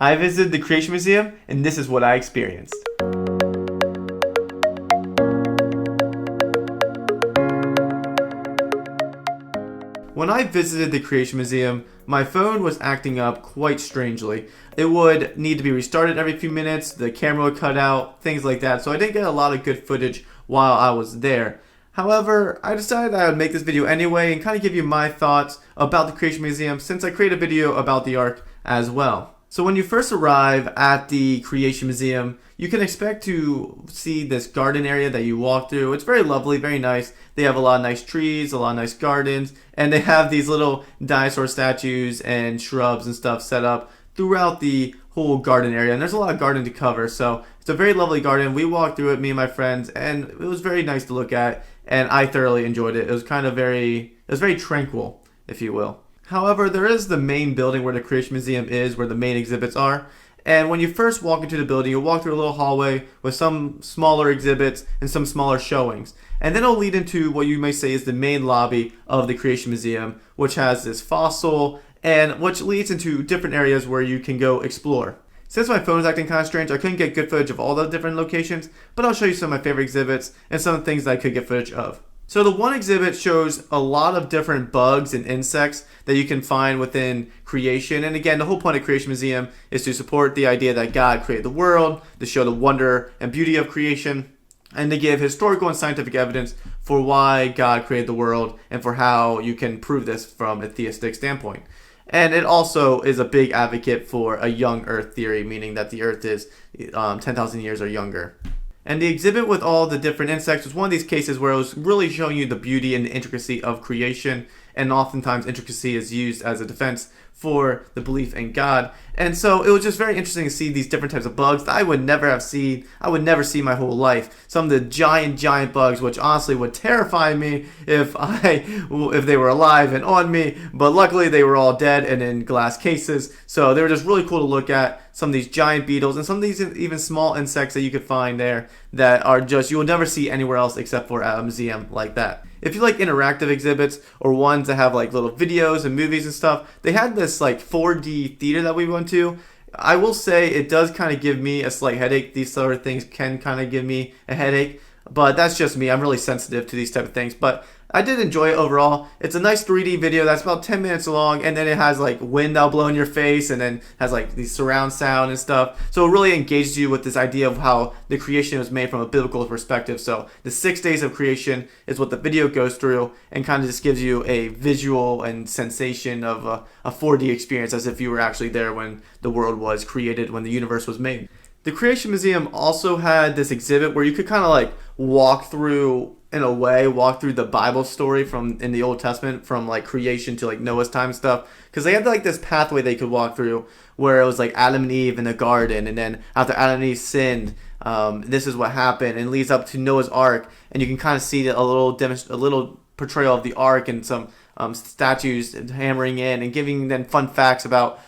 I visited the Creation Museum, and this is what I experienced. When I visited the Creation Museum, my phone was acting up quite strangely. It would need to be restarted every few minutes, the camera would cut out, things like that, so I didn't get a lot of good footage while I was there. However, I decided I would make this video anyway and kind of give you my thoughts about the Creation Museum since I created a video about the Ark as well. So when you first arrive at the Creation Museum, you can expect to see this garden area that you walk through. It's very lovely, very nice. They have a lot of nice trees, a lot of nice gardens, and they have these little dinosaur statues and shrubs and stuff set up throughout the whole garden area. And there's a lot of garden to cover, so it's a very lovely garden. We walked through it, me and my friends, and it was very nice to look at, and I thoroughly enjoyed it. It was very tranquil, if you will. However, there is the main building where the Creation Museum is, where the main exhibits are. And when you first walk into the building, you'll walk through a little hallway with some smaller exhibits and some smaller showings. And then it'll lead into what you may say is the main lobby of the Creation Museum, which has this fossil and which leads into different areas where you can go explore. Since my phone is acting kind of strange, I couldn't get good footage of all the different locations, but I'll show you some of my favorite exhibits and some of the things that I could get footage of. So the one exhibit shows a lot of different bugs and insects that you can find within creation. And again, the whole point of Creation Museum is to support the idea that God created the world, to show the wonder and beauty of creation, and to give historical and scientific evidence for why God created the world and for how you can prove this from a theistic standpoint. And it also is a big advocate for a young Earth theory, meaning that the Earth is 10,000 years or younger. And the exhibit with all the different insects was one of these cases where it was really showing you the beauty and the intricacy of creation, and oftentimes intricacy is used as a defense for the belief in God. And so it was just very interesting to see these different types of bugs that I would never have seen. I would never see my whole life. Some of the giant bugs, which honestly would terrify me if they were alive and on me. But luckily they were all dead and in glass cases. So they were just really cool to look at. Some of these giant beetles and some of these even small insects that you could find there that are just, you will never see anywhere else except for at a museum like that. If you like interactive exhibits or ones that have like little videos and movies and stuff, they had this like 4D theater that we went to. I will say it does kind of give me a slight headache. These sort of things can kind of give me a headache, but that's just me. I'm really sensitive to these type of things, but I did enjoy it overall. It's a nice 3D video that's about 10 minutes long, and then it has like wind that'll blow in your face, and then has like these surround sound and stuff. So it really engages you with this idea of how the creation was made from a biblical perspective. So the 6 days of creation is what the video goes through, and kind of just gives you a visual and sensation of a 4D experience, as if you were actually there when the world was created, when the universe was made. The Creation Museum also had this exhibit where you could kind of like walk through the Bible story from in the Old Testament, from like creation to like Noah's time stuff, because they had like this pathway they could walk through where it was like Adam and Eve in the garden, and then after Adam and Eve sinned, this is what happened, and it leads up to Noah's Ark, and you can kind of see a little portrayal of the Ark and some statues hammering in and giving them fun facts about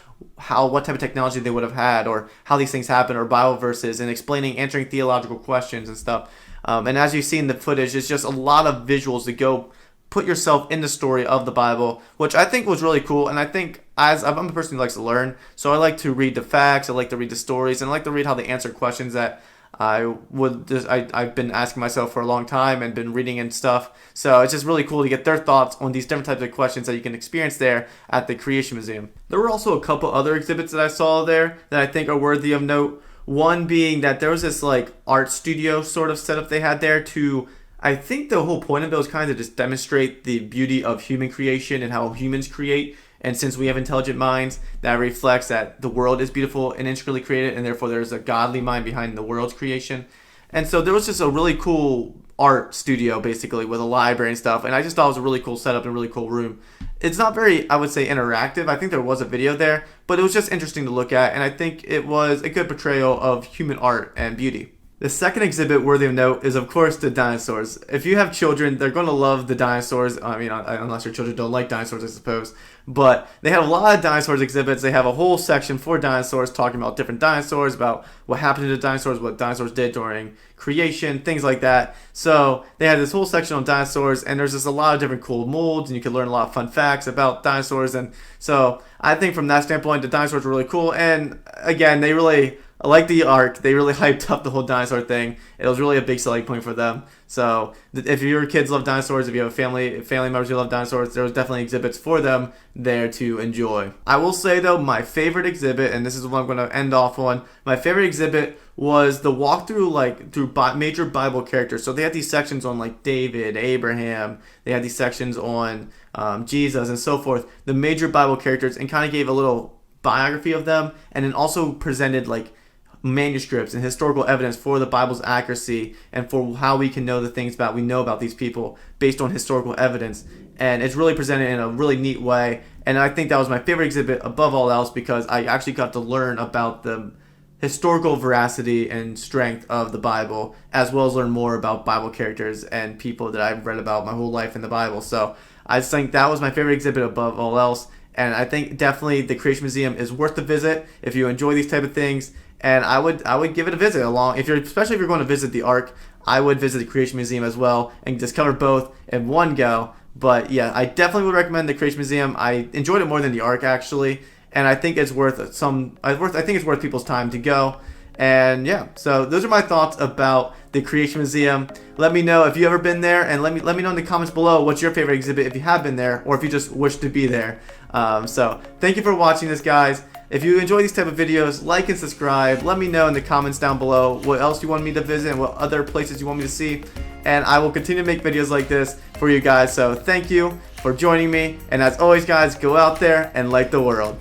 what type of technology they would have had, or how these things happen, or Bible verses, and answering theological questions and stuff. And as you see in the footage, it's just a lot of visuals to go put yourself in the story of the Bible, which I think was really cool. And I think, as I'm a person who likes to learn, so I like to read the facts, I like to read the stories, and I like to read how they answer questions that I've been asking myself for a long time and been reading and stuff. So it's just really cool to get their thoughts on these different types of questions that you can experience there at the Creation Museum. There were also a couple other exhibits that I saw there that I think are worthy of note. One being that there was this like art studio sort of setup they had there to, I think the whole point of it was kind of just demonstrate the beauty of human creation and how humans create. And since we have intelligent minds, that reflects that the world is beautiful and intricately created, and therefore there's a godly mind behind the world's creation. And so there was just a really cool art studio, basically, with a library and stuff. And I just thought it was a really cool setup and a really cool room. It's not very, I would say, interactive. I think there was a video there, but it was just interesting to look at. And I think it was a good portrayal of human art and beauty. The second exhibit worthy of note is, of course, the dinosaurs. If you have children, they're going to love the dinosaurs. I mean, unless your children don't like dinosaurs, I suppose. But they have a lot of dinosaurs exhibits. They have a whole section for dinosaurs, talking about different dinosaurs, about what happened to the dinosaurs, what dinosaurs did during creation, things like that. So they have this whole section on dinosaurs, and there's just a lot of different cool molds, and you can learn a lot of fun facts about dinosaurs. And so I think from that standpoint, the dinosaurs were really cool. And again, they really, like the Ark, they really hyped up the whole dinosaur thing. It was really a big selling point for them. So if your kids love dinosaurs, if you have family members who love dinosaurs, there was definitely exhibits for them there to enjoy. I will say though, my favorite exhibit, and this is what I'm going to end off on, my favorite exhibit was the walkthrough through major Bible characters. So they had these sections on like David, Abraham, they had these sections on Jesus and so forth, the major Bible characters, and kind of gave a little biography of them, and then also presented like manuscripts and historical evidence for the Bible's accuracy and for how we can know the things we know about these people based on historical evidence. And it's really presented in a really neat way. And I think that was my favorite exhibit above all else, because I actually got to learn about the historical veracity and strength of the Bible, as well as learn more about Bible characters and people that I've read about my whole life in the Bible. So I just think that was my favorite exhibit above all else. And I think definitely the Creation Museum is worth the visit if you enjoy these type of things. And I would give it a visit along, especially if you're going to visit the Ark. I would visit the Creation Museum as well and just cover both in one go. But yeah, I definitely would recommend the Creation Museum. I enjoyed it more than the Ark actually, and I think it's worth I think it's worth people's time to go. And yeah, so those are my thoughts about the Creation Museum. Let me know if you've ever been there, and let me know in the comments below what's your favorite exhibit if you have been there, or if you just wish to be there. So thank you for watching this, guys. If you enjoy these type of videos, like and subscribe. Let me know in the comments down below what else you want me to visit and what other places you want me to see. And I will continue to make videos like this for you guys. So thank you for joining me. And as always, guys, go out there and light the world.